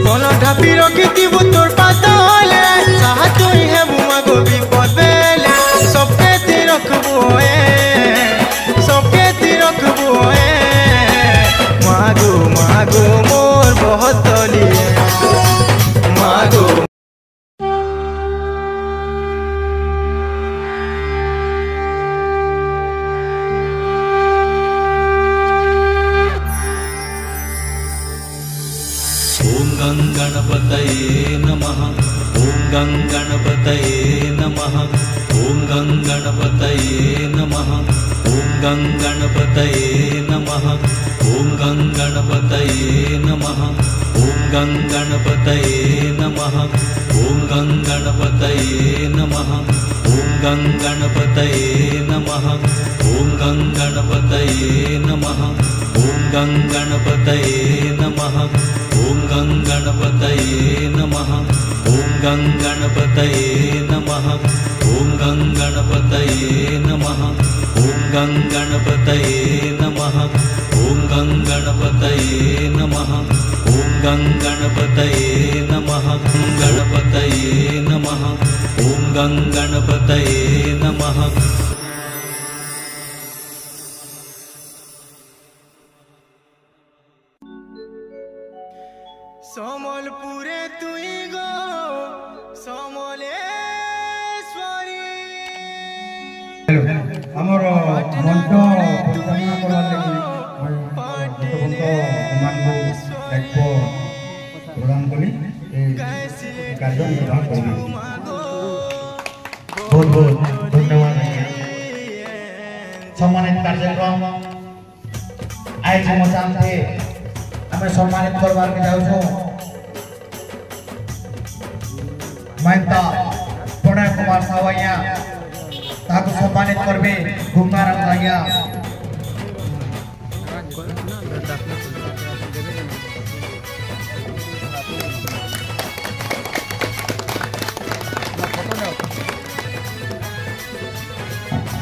কোন ঢাপি রকিতিব তোর পাতলে সাহায্য হেবু মাগো বিপদ বেলে সবকে তি রখবো সবকে তি রখবো মাগো মাগো মোর বহতলি মাগো गणपतये नमः ओम गणपतये नमः ओम गणपतये नमः ओम गणपतये नमः ओम गणपतये नमः ओम गणपतये नमः ओम गणपतये नमः ओम गणपतये नमः ओम गणपतये नमः ओम गणपतये नमः ओम गणपतये नमः ओम गणपतये नमः ओम गणपतये नमः ओम गणपतये नमः ओम गणपतये नमः ओम गणपतये नमः गणपतये नमः ओम गणपतये नमः समलपुरे तुई गो समलेश्वरी हमर मंच परिचालना करवार लागि मानबो दायित्व प्रदान करी कार्य निर्वाह करी बहुत बहुत धन्यवाद सम्मानित कार्यक्रम आए मचान थे हमें सम्मानित करवार के जाऊ छो महंता प्रणय कुमार सावैया ताको सम्मानित करबे गुंगाराम दाइया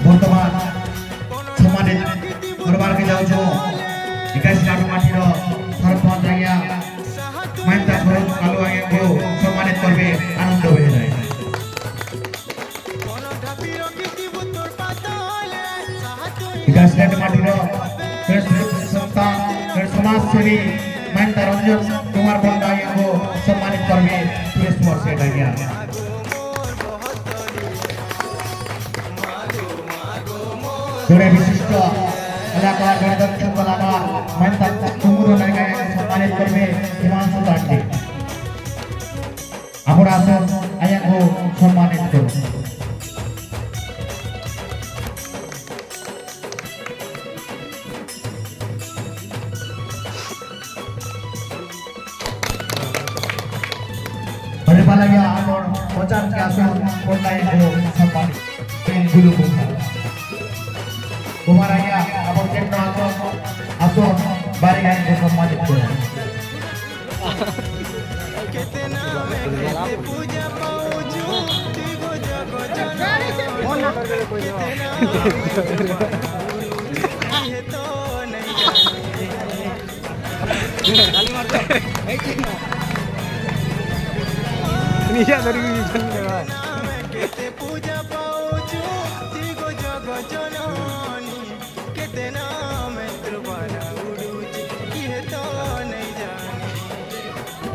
वर्तमान सम्मानित करवार के जाऊ छो 21 लाख माटीर सरपंच आज्ञा महंता भरत कालू आज्ञा को सम्मानित करबे आनंद हो जाए विकास लाख माटीर संस्था समाज सेवी महंता रंजन कुमार बंद आज्ञा को सम्मानित करबे 30 वर्ष आज्ञा जोड़े विशिष्ट कलाकार गणतंत्र कलाकार महंता कुमुरो नायका सम्मानित करबे हिमांशु तांडे আমরা আসুন আয়াকে সম্মানিত করব হরে পালাইয়া আমার প্রচার কে আসুন কোটাই ও সম্মানিত গুরু कुमार आज्ञा अपन केंद्र आसो बारी गाय को सम्मानित करें पूजा पाऊजू तिगो जगो तो नहीं पूजा पाऊजू तिगो जगो जननी केतना मित्र बना गुरुजी ये तो नहीं जाने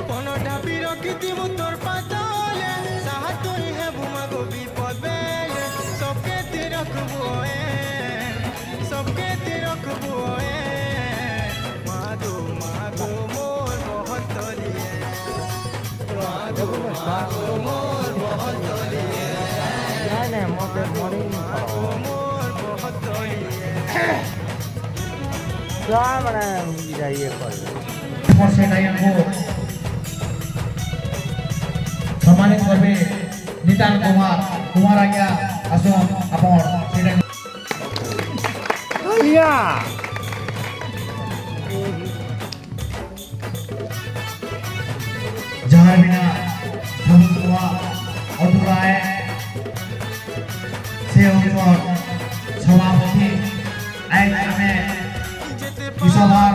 कोनो ढापी रखिति तोर पातले साहा तुई है भूमा गो विपद बेले सबके ती रखबो सबके ती रखबो मागो मागो मोर बहुत तलिए मागो मागो मोर बहुत तलिए नहीं मोर मोर बहुत तलिए क्या बना जाइए पर वर्षे दाइया को सम्मानित करबे नितान कुमार आज्ञा आसो अपन सेटा या जहाँ बिना सबुआ अधूरा है से उम्र सभापति आए हमें इस बार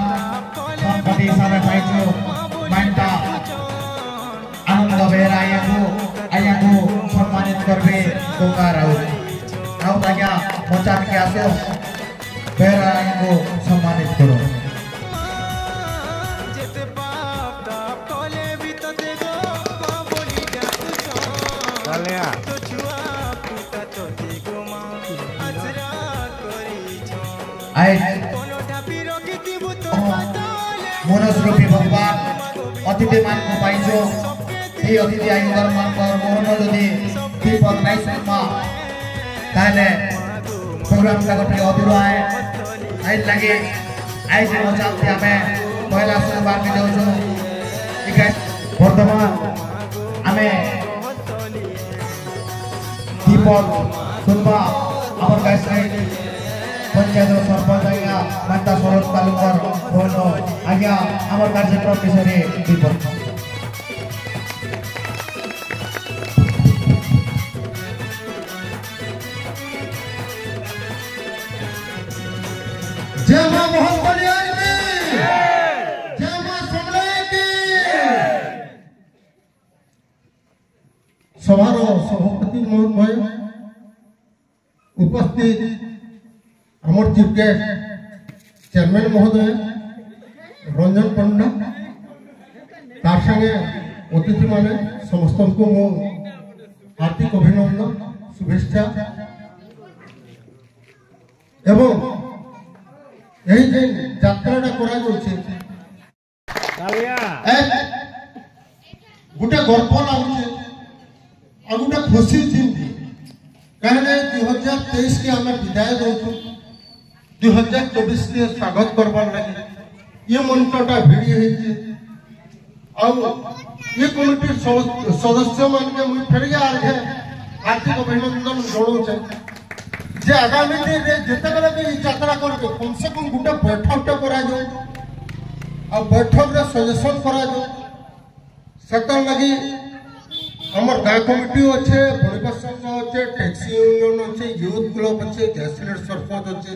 संपत्ति सारे भाई जो मानता को आया को सम्मानित करबे गंगा राउत आज्ञा पहुंचान के आसो फिर आया को सम्मानित करो जेते पाप ताप कले भी तो देखो बोली जा तू तो छुआ पुता तो देखो मां आसरा करी छो आए कोनो ढापी रोकी दिबु तो मनस्रूपी भगवान अतिथि मान को पाइछो এই অতিথি আইনদার মানকর মোহন যদি দীপক নাই শর্মা তাহলে প্রোগ্রামটা গোটে অধুরা আই লাগে আই যে মজাতে আমি পয়লা শুনবার কে যাউছো ঠিক আছে বর্তমান আমি দীপক শুনবা আমার কাছে पंचायत सरपंच आज्ञा माता शरद तालुकर भवन आज्ञा आम कार्यक्रम विषय दीपक जय मां मोहन बलियान की जय मां समलय की सभार सभापति महोदय उपस्थित आमर चीफ गेस्ट चेयरमैन महोदय रंजन पंडा तार संगे अतिथि माने समस्त को मो हार्दिक अभिनंदन शुभेच्छा एवं यही जे यात्राटा करा जाउछे गुटे गर्व लागुछे आ गुटे खुशी चिंती कहले 2023 के हमें विदाय दउछु 2024 के स्वागत करबार लगे ये मंचटा भिड़ी है ये कमिटी सदस्य मान के मुझे फिर हार्दिक अभिनंदन जनाऊे जे आगामी दिन में जिते बेले भी यात्रा करके कम से कम गोटे बैठकटा करा बैठक रे सजेशन करा लगी हमर गाँ कमिटी अच्छे बणिक संघ अच्छे टैक्सी यूनियन अच्छे यूथ क्लब अच्छे गैसलेट सरपंच अच्छे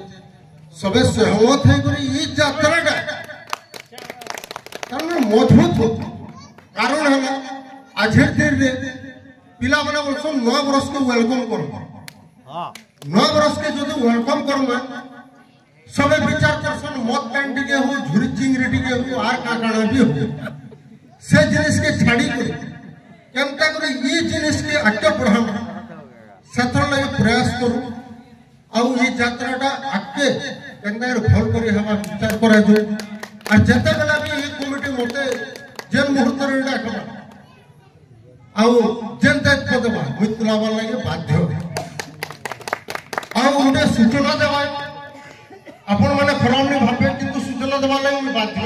सबे सहमत है ये यात्रा मजबूत हो कारण है आज दिन पिला मैंने बोलते नया बरस को वेलकम कर नया बरस के जो वेलकम करमा सबे विचार कर मत पैंट टिके हो झुरी चिंगरी टिके हो आर काकाणा भी हो से जिनिस के छाड़ी कर केमता कर ये जिनिस के आगे बढ़ाना सेथर लगे प्रयास करूं आउ ये यात्राटा आगे केंदा भल करी हवा विचार करा जो आ जते बेला भी ये कमिटी मते जेन मुहूर्त रे डाकबा आउ जेन दायित्व देबा मितलावा लागे बाध्य आउ उडे सूचना देबा आपण माने खराब नहीं भाबे किंतु सूचना देबा लागे मैं बाध्य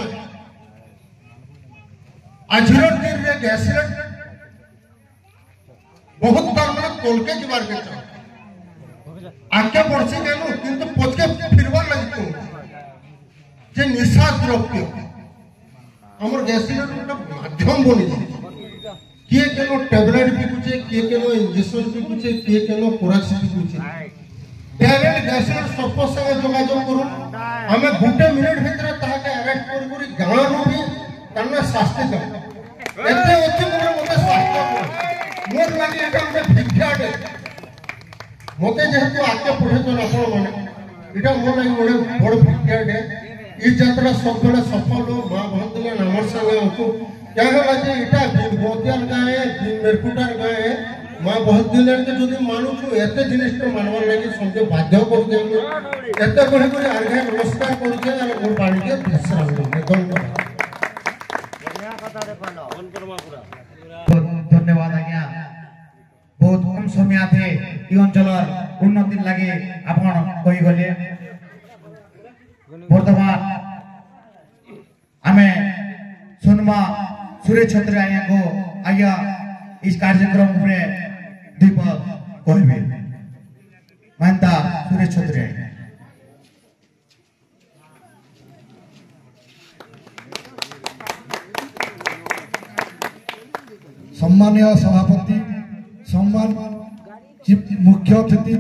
आजर दिन रे गैसलेट बहुत बार माने कोलके जीवार के आगे बढ़सी केनु किंतु पछके फिरवा लगी जे निशा द्रव्य हमर गैसलेट गोटे माध्यम बनी किए केनो टैबलेट बिकुचे किए केनो इंजेक्शन बिकुचे किए केनो कोराक्स बिकुचे डायरेक्ट गैसलेट सब संगे जोगाजोग करू हमें घंटे मिनिट भीतर ताके अरेस्ट करी गाँव नु भी तन्ने शास्ति कर एते ओति मोर मते शास्ति मोर लागि एटा मते भिक्षाटे मते जेहेतु आके पढ़े आपण माने एटा मोर लागि मोर बड़ भिक्षाटे ई यात्रा सब बेले सफल हो मां भक्तले नमर संगे हमको क्या है जे एटा बोतियान गाए दिन मेरकुटार गाए मां बहुत दिन के जदी मानु छु एते जिनिस तो मानवर लागि समझे बाध्य कर दे एते बड़े बड़े आगे नमस्कार कर दे और मोर बाणी के विश्राम दे बढ़िया कथा देखलो ऑन करमा पूरा धन्यवाद आज्ञा बहुत कम समय थे ई अंचलर उन्नति लागि आपण कहि गले वर्तमान हमें सुनमा सुरेश छत्र आया को आया इस कार्यक्रम में दीपक कहबे मानता सुरेश छत्र सम्मानीय सभापति सम्मान मुख्य अतिथि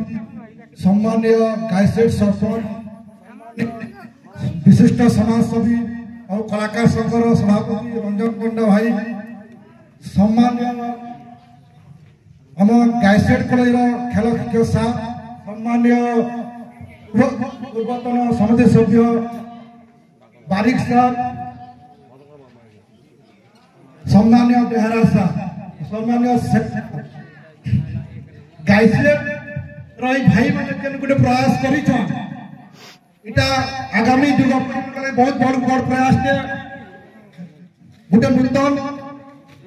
सम्मानीय गायसेट सरपंच विशिष्ट समाजसेवी और कलाकार संघर सभापति रंजन पंडा भाई सम्मानीय आम गायसेट कॉलेज खेल शिक्षक साहब सम्मान्य पूर्वतन समिति सभ्य बारिक साहब सम्मान्य बेहरा साहब सम्मान्य गायसेट रही भाई मैंने गोटे प्रयास कर आगामी युग बहुत बड़ प्रयास गोटे नूतन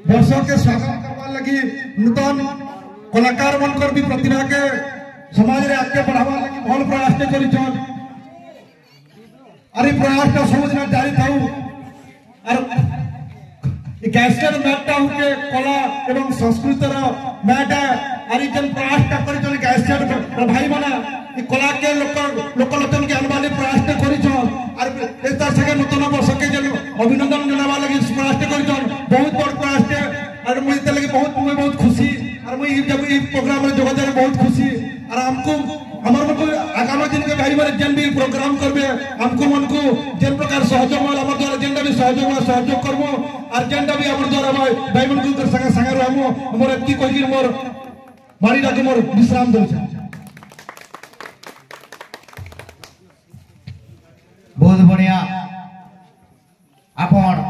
वर्ष के स्वागत करवा लगी नूतन कलाकार मनकर भी प्रतिभा के समाज रे आगे बढ़ावा लगी भल प्रयास कर प्रयास समझना जारी था गैसेट मैटा के कला एवं संस्कृत मैट आरी जन प्रयास कर गैसेट भाई माना कला के लोकलोचन के आनवाली प्रयास कर नूतन वर्ष के अभिनंदन जनावा लगी प्रयास कर बहुत बड़ प्रयास और मुझे लगे बहुत खुशी और मुझे जब ये प्रोग्राम में जोगदान बहुत खुशी और हमको हमारे मन को आगामी दिन के भाई माने जन भी प्रोग्राम करबे हमको मन को जन प्रकार सहयोग वाला हमर द्वारा जेंडा भी सहयोग करबो और जेंडा भी हमर द्वारा भाई मन को संग संग रहमो हमर एति कोइ कि मोर मारी राखे मोर विश्राम दउ छै बहुत बढ़िया आपण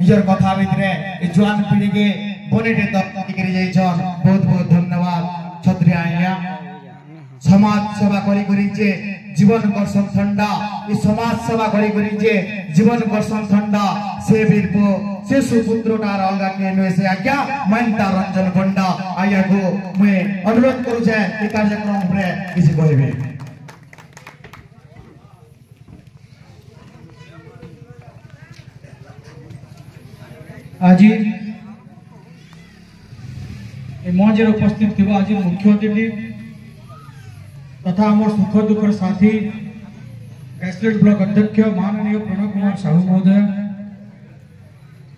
निजर कथा भितरे जुआन पीढ़ी के बनेटे तक करी जाइछन बहुत बहुत धन्यवाद छत्री आइया समाज सेवा करी जे जीवन वर्षन ठंडा ई समाज सेवा करी जे जीवन वर्षन ठंडा से वीरपो से सुपुत्रटार अलगा के नुए से आज्ञा मानता रंजन पंडा आया को मैं अनुरोध करू छे ई कार्यक्रम रे किसी कहबे आज मंच उपस्थित थी आज मुख्य अतिथि तथा आम सुख दुखर साथी गायसिलेट ब्लॉक अध्यक्ष माननीय प्रणव कुमार साहू महोदय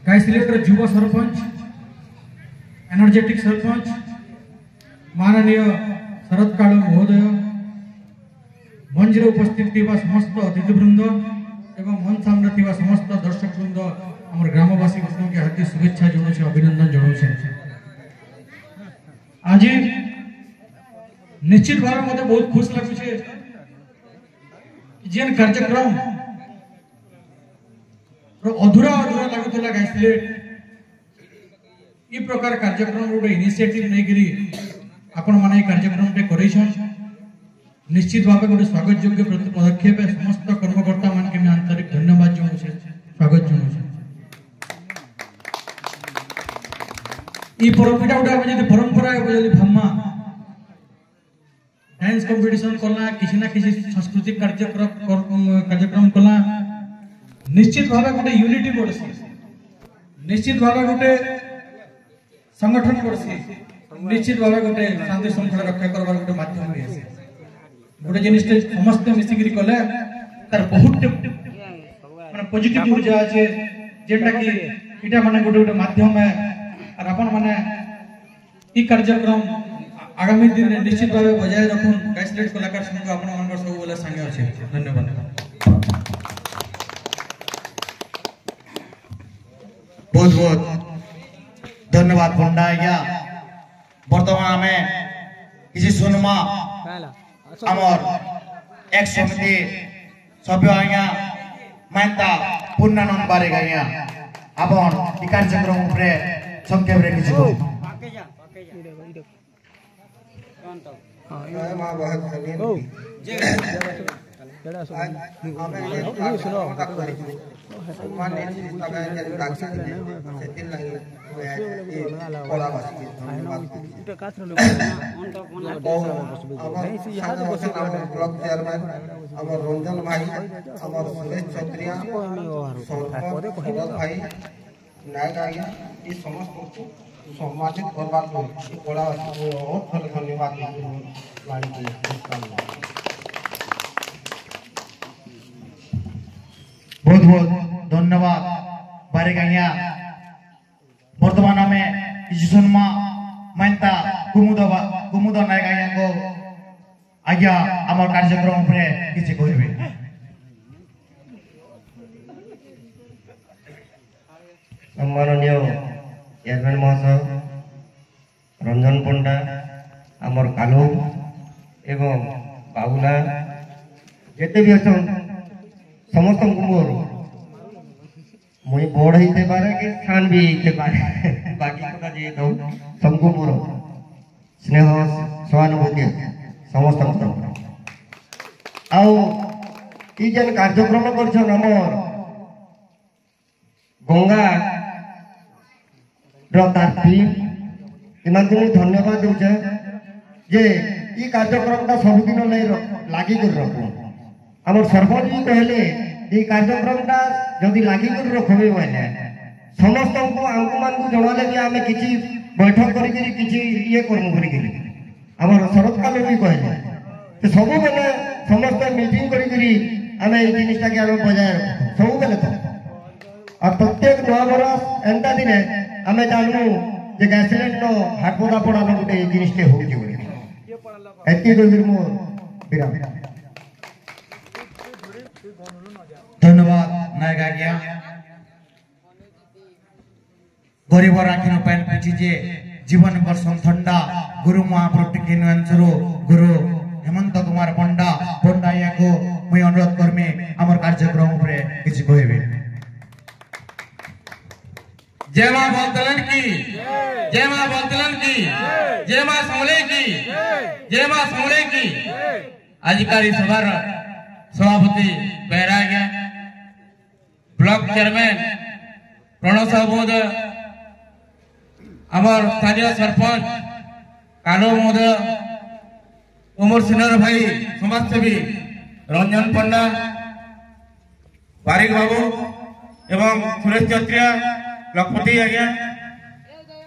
गायसिलेट युव सरपंच एनर्जेटिक सरपंच माननीय शरद काल महोदय मंच उपस्थित समस्त अतिथिवृंद एवं मंच सामने समस्त दर्शक वृंद आम ग्रामवासी के हार्दिक शुभेच्छा जनाऊँ अभिनंदन जनाऊँ आज निश्चित भाव मत बहुत खुश लगुचे जेन कार्यक्रम अधूरा अधूरा लगुला गायसिलेट ई प्रकार कार्यक्रम गोटे इनिशिएटिव नहीं करी आपण माने कार्यक्रम टे करैछन निश्चित भाव गोटे स्वागत योग्य पदक्षेप समस्त कर्मकर्ता मान के मैं आंतरिक धन्यवाद जनाऊँ स्वागत जनाऊँ ई परंपरा गोटे आम परंपरा भामा डांस कंपटीशन कला किसी ना किसी सांस्कृतिक कार्यक्रम कला निश्चित भाव गोटे यूनिटी बढ़सी निश्चित भाव गोटे संगठन बढ़सी निश्चित भाव गोटे शांति श्रृंखला रक्षा करवार गोटे माध्यम भी आसे गोटे जिनिस समस्त मिसिक कले तार बहुत माने पॉजिटिव ऊर्जा আছে जेटा कि इटा माने गोटे गोटे माध्यम है और अपन माने ई कार्यक्रम आगामी दिन में निश्चित भाव बजाय रखुन गायसिलेट कलाकार संघ अपन मन सब बोले संगे अछि धन्यवाद बहुत बहुत धन्यवाद पंडा आज्ञा वर्तमान हमें किसी सुनमा हमर एक समिति सभ्य आज्ञा मानता पूर्णानंद बारे गया अपन ई कार्यक्रम ऊपर संक्षेप रे किसी मां बहुत धन्यवाद रंजन भाई सुरेश छत्रिया भाई नायक आज्ञा ये समस्त सम्मानित करवार बहुत धन्यवाद बहुत बहुत धन्यवाद बारे गया वर्तमान में किसी सुनमा मानता कुमुद नायक आज्ञा को आज्ञा आम कार्यक्रम किसी कहबे सम्माननीय चेयरमैन महोदय रंजन पंडा आमर कालू एवं बाबुला जिते भी अच्छा समस्त मोर मुई बड़ होते पारे कि स्थान भी होते पारे बाकी कथा जी दो सबको मोर स्नेह सहानुभूति समस्त आउ ई जेन कार्यक्रम करछन हमर गंगा तार टीम इमानकु धन्यवाद दूचे जे ई कार्यक्रम सबुदिन लगी कर रखु आम सरपंच भी कहले ये कार्यक्रम जदि लगी कर रखबे बोले समस्त आमको मान जनाले भी आम कि बैठक करिए करमु करी आम शरद काल भी कहले सब बेले समस्त मीटिंग करी आम ये जिनटा के बजाय रख सब बेले तो और प्रत्येक नया बरस एंता दिन आम जानू जे गैस सिलेंडर हाट पदा पड़ा गोटे जिनटे हो धन्यवाद नायक आज्ञा गरीब राखी पैन पिछी जे जीवन वर्षम ठंडा गुरु महाप्रभु टिके गुरु हेमंत कुमार पंडा पंडाया को मुई अनुरोध करमी आमर कार्यक्रम उपरे किछि कहबे। जय मां बोलतलन की जय मां बोलतलन की जय मां समले की जय मां समले की आजिकारी सभार सभापति बैराग्या ब्लॉक चेयरमैन प्रणव साहब आमर स्थानीय सरपंच कालो महोदय उमर सिन्हा भाई समाजसेवी रंजन पंडा बारिक बाबू एवं सुरेश चौत्रिया लखपति आज्ञा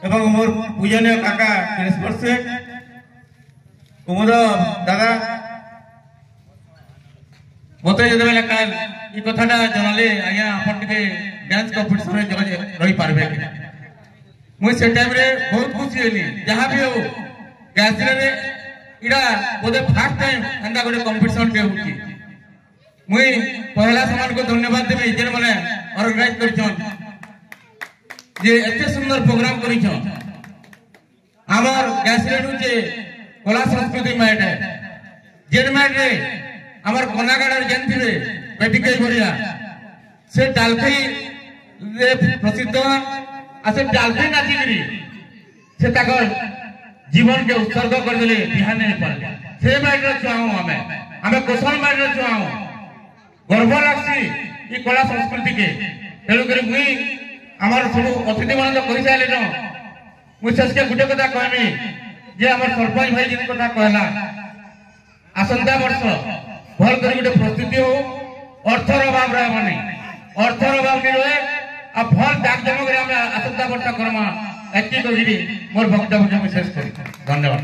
एवं मोर पूजनीय काका कृष्ण सेठ कुमुद दादा मत जो काल ये कथाटा जनाले आज्ञा आप डांस कंपिटिशन रही पार्बे मुझे से टाइम रे बहुत खुशी होली जहाँ भी हो गैस इड़ा बोधे फास्ट टाइम एंता गोटे कंपिटिशन के होची मुई पहला समान को धन्यवाद देबे जेन माने ऑर्गेनाइज करछन जे एते सुंदर प्रोग्राम करिछन हमर गैसलेट होचे कला संस्कृति मैट है जेन मैट रे हमर कोनागाड़ जानथिबे पेटिके भरिया से डालखई रे प्रसिद्ध आ से डालखई नाचिकरी से ताकर जीवन के उत्सर्ग कर देले बिहान नहीं पाले से मैट रे छुआऊ हमें कोसल मैट रे छुआऊ गर्व लागसी ई कला संस्कृति के तेणु करी मुई आमर सब अतिथि मान तो कही सारे न मुझे के गोटे कथा कहमी जे आमर सरपंच भाई जिन कथा कहला आसंता वर्ष भल कर गोटे प्रस्तुति हो अर्थर अभाव रहा नहीं अर्थर अभाव नहीं रहे आ भल डाक जमक रे हम आसंता वर्ष करमा एति करी मोर वक्तव्य में शेष करी धन्यवाद।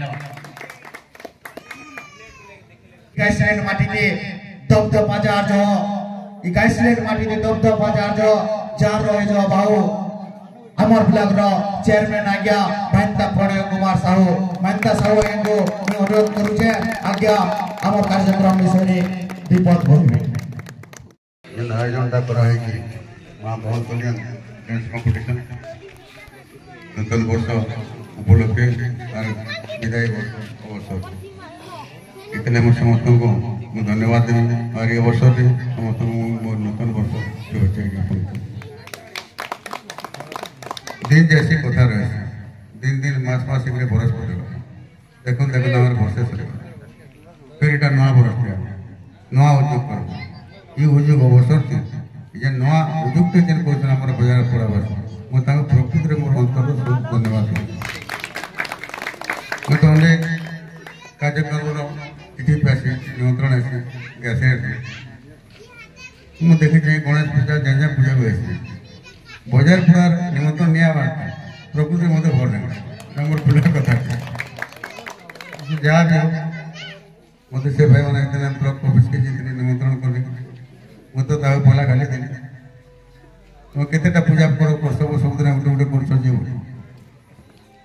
गाइसलैंड माटी के दबदब बाजार जो ई गाइसलैंड माटी के दबदब बाजार जो जार रहे जो बाऊ अमर ब्लॉक रो चेयरमैन आज्ञा महंता प्रणय कुमार साहू महंता साहू एंगो मैं अनुरोध करू छे आज्ञा अमर कार्यक्रम विषय दीपक भूमि इन आयोजन ता करा है कि मां बहुत कल्याण डांस कंपटीशन नूतन वर्ष उपलक्षे और विदाई वर्ष अवसर इतने मैं समस्त को मैं धन्यवाद देवी और ये अवसर से समस्त मोर नूतन वर्ष शुभेच्छा ज्ञापन दिन जैसी कथा रहे दिन दिन मास मास इगले बरस पड़ेगा देखो देखो हमारे वर्षे सरेगा फिर इटा नया बरस दिया नया उद्योग कर ये उद्योग अवसर थी ये नया उद्योग थे जिन कोई हमारे बाजार पड़ा वर्ष मैं ताको प्रकृति रे मोर अंतर बहुत धन्यवाद मैं तो अनेक कार्यक्रम रो इति पैसे नियंत्रण है कैसे मैं देखि जे गणेश पूजा जंजा पूजा होइसे बाजार पड़ार निमंत्रण निया बात प्रकृति मते भर नहीं हमर पुला कथा जा भी मते से भाई माने इतने ब्लॉक ऑफिस के जितने निमंत्रण करले मो तो ता बोला गाली देनी तो केतेटा पूजा करो सब दिन उठे उठे करछ जे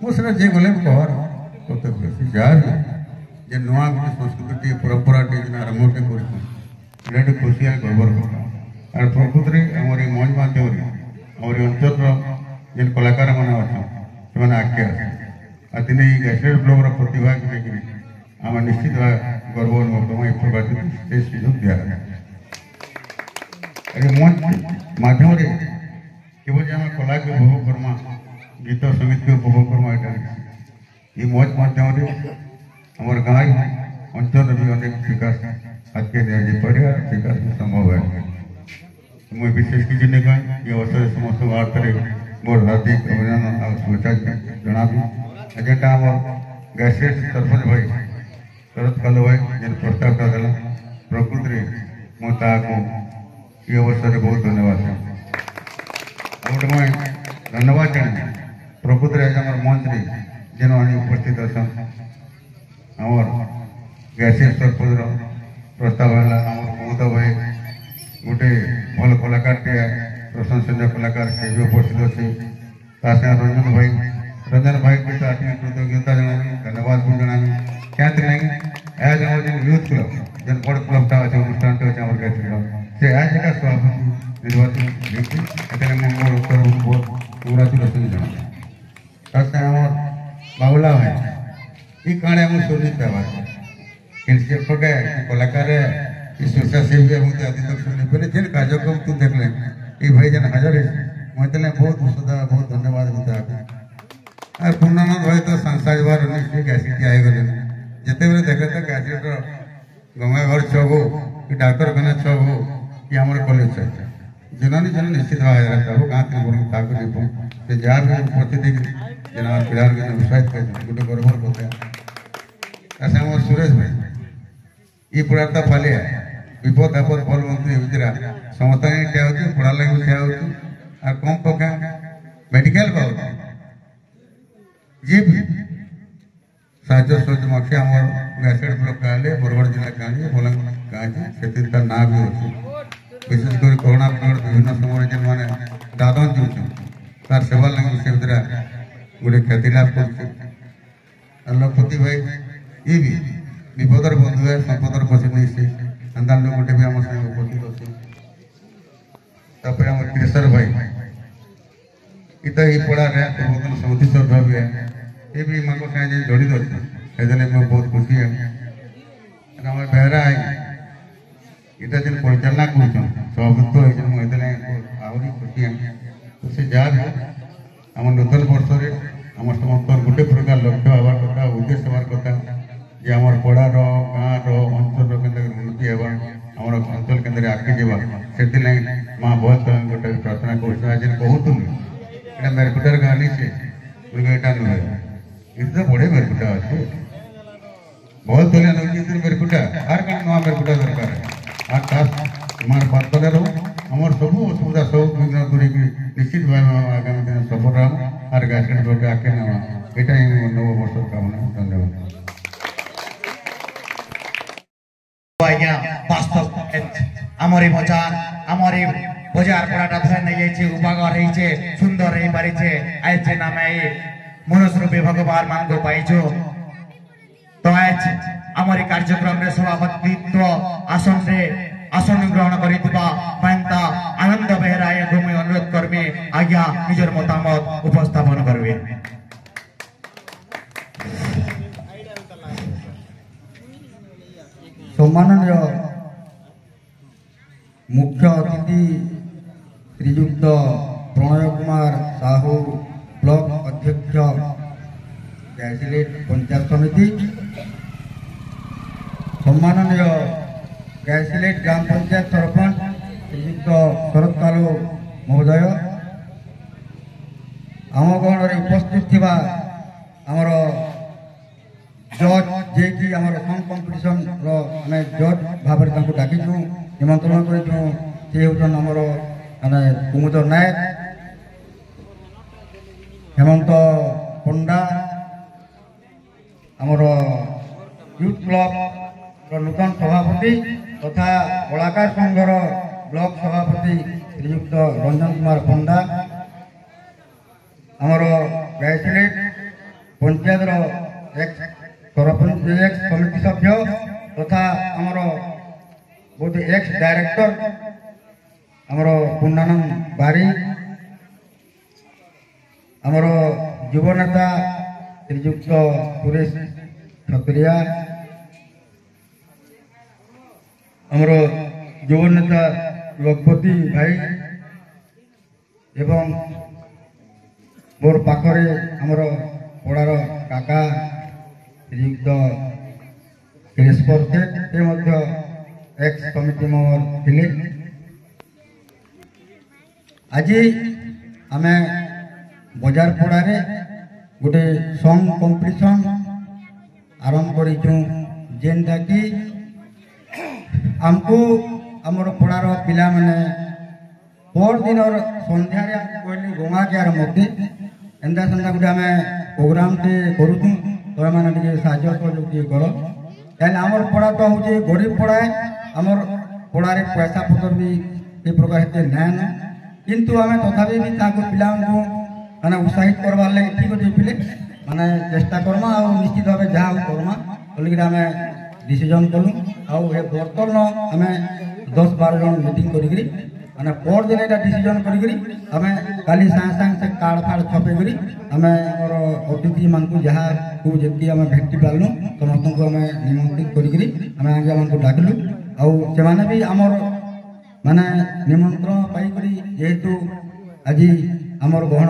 मो से जे गले कहर कते से जा जे नवा गुटे संस्कृति परंपरा टे आरंभ टे करछ रेड खुशिया गौरव और प्रकृति हमर मन माध्यम और अंचल जिन कलाकार मैंने अच्छे से आगे दिने ग्यासेट ब्लॉक प्रतिभा को आम निश्चित गर्व अनुभव करूँ एक प्रकार से सुजोग दिया मंच माध्यम केवल आम कला के उपभोग करमा गीत संगीत के उपभोग करमा ये मंच माध्यम आम गाँव अंचल भी अनेक विकास आज के विकास संभव है मुझे विशेष किसी नहीं कहा ये अवसर समस्त वार्ता मोर हार्दिक अभिनंदन और शुभेच्छा जनाबी एजेंडा आम गैसेट सरपंच भाई शरद कालू भाई जेन प्रस्ताव देला प्रकृति मुझे ये अवसर बहुत धन्यवाद और मैं धन्यवाद जाने प्रकृति आज आम मंत्री जेन उपस्थित अच्छा आम गैसेट सरपंच प्रस्ताव है आम कुमुद भाई गोटे भल कलाकार टे प्रशंसनीय कलाकार से भी उपस्थित अच्छे रंजन भाई के साथ कृतज्ञता जना धन्यवाद भी जना क्या नहीं जन यूथ क्लब जन बड़ क्लबटा अच्छे अनुष्ठान से आज का सभापति निर्वाचन मोर उत्तर बहुत कंग्राचुलेसन जना आम बाबुला भाई ये कहानी आम सुनित कलाकार स्वेच्छासेवी मुझे अभी तक सुनी पहले जेन कार्यक्रम तू देख ले ये भाई जन हाजर है मुझे बहुत सदा बहुत धन्यवाद होता है और पूर्णानंद भाई तो संसार बार गैसेट आए गले जिते बेले देखे तो गैसेट गंगा घर छक हो कि डाक्तरखाना छक हो कि आम कॉलेज छक जन जन निश्चित भाव हो गाँव ताकि जहाँ भी उपस्थित जना पिला उत्साहित कर गोटे गर्वर कथा आम सुरेश भाई ये पढ़ाता फालिया विपद आपद भल मंत्री होता समस्त ठिया हो पढ़ा लगे ठिया हो कम पका मेडिकल पाओ जी भी साहय सहयोग मागे आम गैसेट ब्लॉक कहले बरगढ़ जिला कहे बलांग कहे से ना भी अच्छे विशेष कर कोरोना पीरियड विभिन्न समय जेन मैंने दादन जो तार सेवा लगे से गोटे ख्याति लाभ कर लखपति भाई ये भी विपदर बंधु है संपदर पछे नहीं से अंदाज गोटे भी आम संगे उपस्थित अच्छे आम केशर भाई इतना ही पड़ा रहा पूर्वतन समिति सभ्य भी है ये भी मांगो संगे जड़ित अच्छे ऐसे मैं बहुत खुशी है आम बेहरा है इतना दिन परिचालना कर सभापतित्व मुझे आहरी खुशी है तो से जहाँ आम नूतन वर्ष आम समस्त गोटे प्रकार लक्ष्य हबार कथा उद्देश्य हबार कथा जे आम पड़ार गाँव अंचल उन्नति होगा आम अंचल केन्द्र आगे जावा से माँ बहुत गोटे प्रार्थना कर कहतु ये मेरकुटार गाँव नहीं से यहाँ नुहे ये तो बड़े मेरकुटा अच्छे बहुत दलिया नौकी मेरकुटा आर कौन नुआ मेरकुटा दरकार आर खास मार बात आमर सब असुविधा सब विघ्न दूरी निश्चित भाव आगामी दिन सफल रहा आर गैसेट ब्लॉक आगे ना यहाँ नव वर्ष कामना धन्यवाद वास्तव आमरी मचान आमरी बजार पड़ाटा धर नहीं जाइए उपागर रही सुंदर रही पारी आज जे नाम मनुष्य रूपी भगवान मान को पाइछो तो आज आमरी कार्यक्रम रे सभापतित्व आसन ग्रहण करितबा पांता आनंद बेहराय को मैं अनुरोध करबे आज्ञा निजर मतामत उपस्थापन करबे सम्माननीय मुख्य अतिथि श्रीयुक्त प्रणय कुमार साहू ब्लॉक अध्यक्ष गैसिलेट पंचायत समिति सम्माननीय गैसिलेट ग्राम पंचायत सरपंच श्रीयुक्त शरद कालू महोदय आम गहन उपस्थित थिबा आमर जज जे कि आमर सॉन्ग कंपटीशन रो माने जज भाबर तांको डाकिछु निमंत्रण करिछु से होतन आमर माने कुमुद नायक हेमंत पंडा आमर यूथ क्लब रो नूतन सभापति तथा कलाकार संघर ब्लॉक सभापति श्रीयुक्त रंजन कुमार पंडा आमर गैसिलेट पंचायत रो एक सरपंच एक समिति सभ्य तथा आमर गोटे एक्स डायरेक्टर आमर पूर्णानंद बारी आमर युव नेता श्रीजुक्त सुरेश छत्रिया आमर युव नेता लखपति भाई एवं मोर पाखरे आमर पड़ार काका श्रीयुक्त केशवर सेठ एक्स कमिटी मेंबर थिले। आज आम बजार पड़ारे गोटे सॉन्ग कंपटीशन आरंभ करूँ जेनटा कि आमको आमर पड़ार पिला माने पर दिन संध्या कहली गंगा कियार मते एंता सेंता गोटे आम प्रोग्राम टे करूँ तुम मैंने साहय सहयोग कर क्या आमर पड़ा तो हूँ गरीब पड़ा आमर पड़ारे पैसा पतर भी ये प्रकार हेते नाइन किंतु आम तथापि भी पिला माने उत्साहित करवार लगे ठीक अच्छे पिले माने चेष्टा करमा और निश्चित भाव जहाँ करमा बोलिक आम डिसीजन कलु आउ बर्तन आम 10-12 जन मीटिंग करी माने पर दिन यहाँ डिसीजन करी आम काली सागे सागे से कार्ड फार्ड छपे करी आम आमर अतिथि मान जहाँ को जी आम भेटी पार्लु समस्त को आम निमंत्रित करी आम आज्ञा मान डाकलु आने भी आमर माने निमंत्रण पाई जेहेतु आज आमर गहन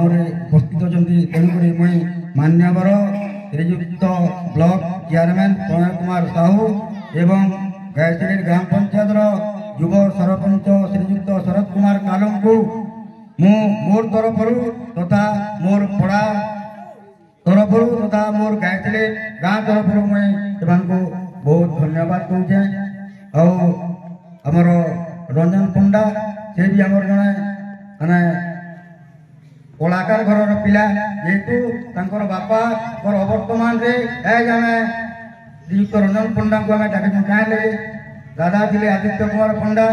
उपस्थित अच्छा तेणुक मुई मान्यवर श्रीजुक्त ब्लॉक चेयरमैन प्रणय कुमार साहू एवं गायत्री ग्राम पंचायत युव सरपंच श्रीजुक्त शरद कुमार कालम को मोर तरफ तथा मोर पड़ा तरफ तथा मोर गायत्री गाँव तरफ मुझे बहुत धन्यवाद दूचे आमर रंजन पंडा से भी आमर जड़े माने कलाकार घर पिला जेहेतु बापा अवर्तमान आम श्रीयुक्त रंजन पंडा को आम डाक कहे दादा थे आदित्य कुमार पंडा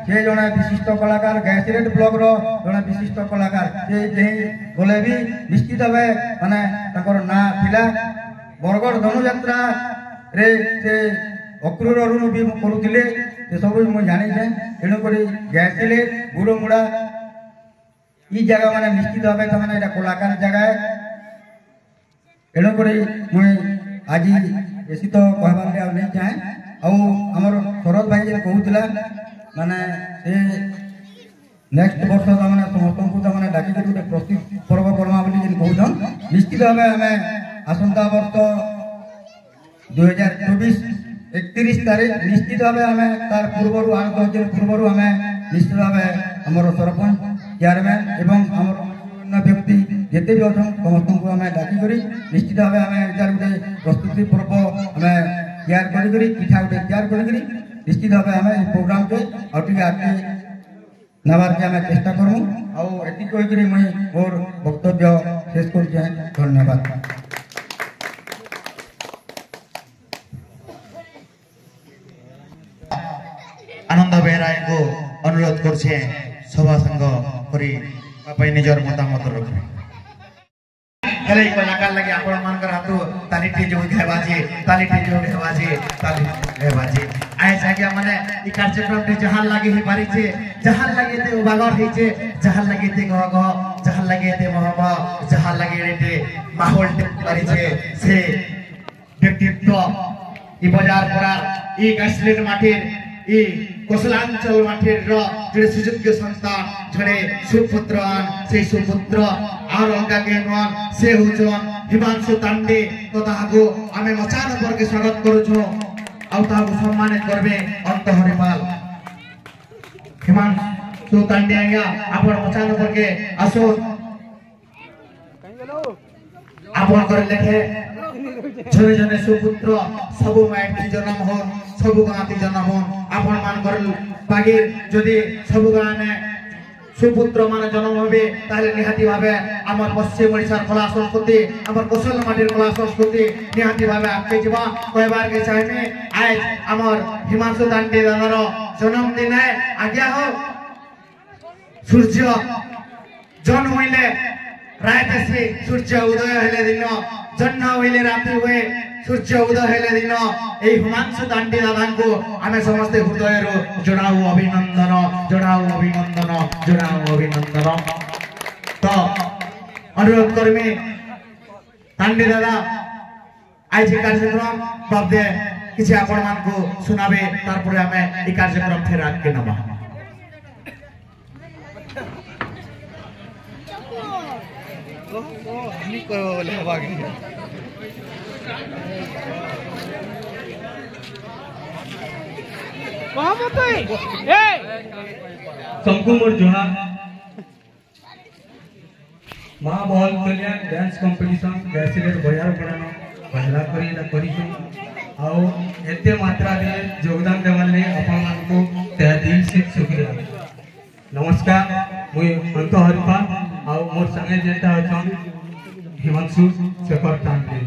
से जड़े विशिष्ट कलाकार गायत्री ब्लॉक जड़े विशिष्ट कलाकार से गले भी निश्चित भाव माने ना पिला बरगढ़ धनुयात्रा रे से अक्रूर भी करुले से सब मुझे जानी तेणुक गायत्री गुड़मुड़ा ये जगह माने निश्चित भाव मैंने कलाकार जगह तेणुक मुझे आज बेसी तो कहबार नहीं चाहे आमर शरद भाई जे कहूला माने से नेक्स्ट वर्ष मैंने समस्त को डाक गोटे प्रस्तुत पर्व करमा कहन निश्चित भाव आम आसंता वर्ष 2024 31 तारीख निश्चित भाव आम तार पूर्व 8-10 दिन पूर्व आम निश्चित भाव आमर सरपंच चेयरमैन एवं आमर व्यक्ति जिते भी अच्छा समस्त को आम डाक निश्चित भाव आम गोटे प्रस्तुति पर्व आम तैयार करी पिठा गोटे तैयार करी निश्चित भाव आम प्रोग्राम के आगे नबार के आम चेष्टा करूँ आती कहीकि मुझे मोर वक्तव्य शेष कर धन्यवाद। आनंद बेहराई को अनुरोध करछे सभा संग करी निजर मतामत रखे हेले कलाकार लगे आपण मानकर हाथो तालीटी जो घेबाजे ताली घेबाजे आय जागे माने ई कार्यक्रम ते जहां लागे ही पारी छे जहां लागे ते उबागर ही छे जहां लागे ते गग जहां लागे ते महबा जहां लागे ते माहौल ते पारी छे से व्यक्तित्व ई बाजार पड़ा ई गाइसलेट माटीर ई कोसलांचल माटीर रो जे सुजुग्य संस्थान जड़े सुपुत्र से सुपुत्र और अंगा के नन से हुजन हिमांशु तांडे तो ताहाको आमे मचान पर के स्वागत करूछु आउ ताहाको सम्मानित करबे अंत हरिपाल हिमांशु तांडे आया आपण मचान पर के आसो आपण कर लेखे जने जने सुपुत्र सबु माटी जन्म हो सबु गाती जन्म हो आपण मान कर पागे जदि सबु गाने सुपुत्र मान जन्म होबे ताले निहाती भाबे आमर पश्चिम ओडिशार कला संस्कृति आमर कोसल माटीर कला संस्कृति निहाती भाबे आगे जीवा कहबार के चाहे आज आमर हिमांशु तांडे दादार जन्मदिन है आज्ञा हो सूर्य जन्म होइले रात से सूर्य उदय हेले दिन जन्म होइले राति हुए सूर्य उदय हेले दिन ए हिमांशु तांडे दादा को आमे समस्त हृदय रो जणाऊ अभिनंदन तो अनुरोध करमे तांडी दादा आज कार्यक्रम बाबदे किसी आपण मान को सुनाबे तारपरे हमें ई कार्यक्रम फेर आगे नबा सबको मोर जोहार माँ बॉल कल्याण डांस कंपटीशन गैसिलेट बजार पड़ानो भजला करी एटा करिछु आउ एते मात्रा रे योगदान देवार ले अपन मान को तहे दिल से शुक्रिया नमस्कार मुई अंत हरिपाल आउ मोर संगे जेटा अछन हिमांशु शेखर तांडे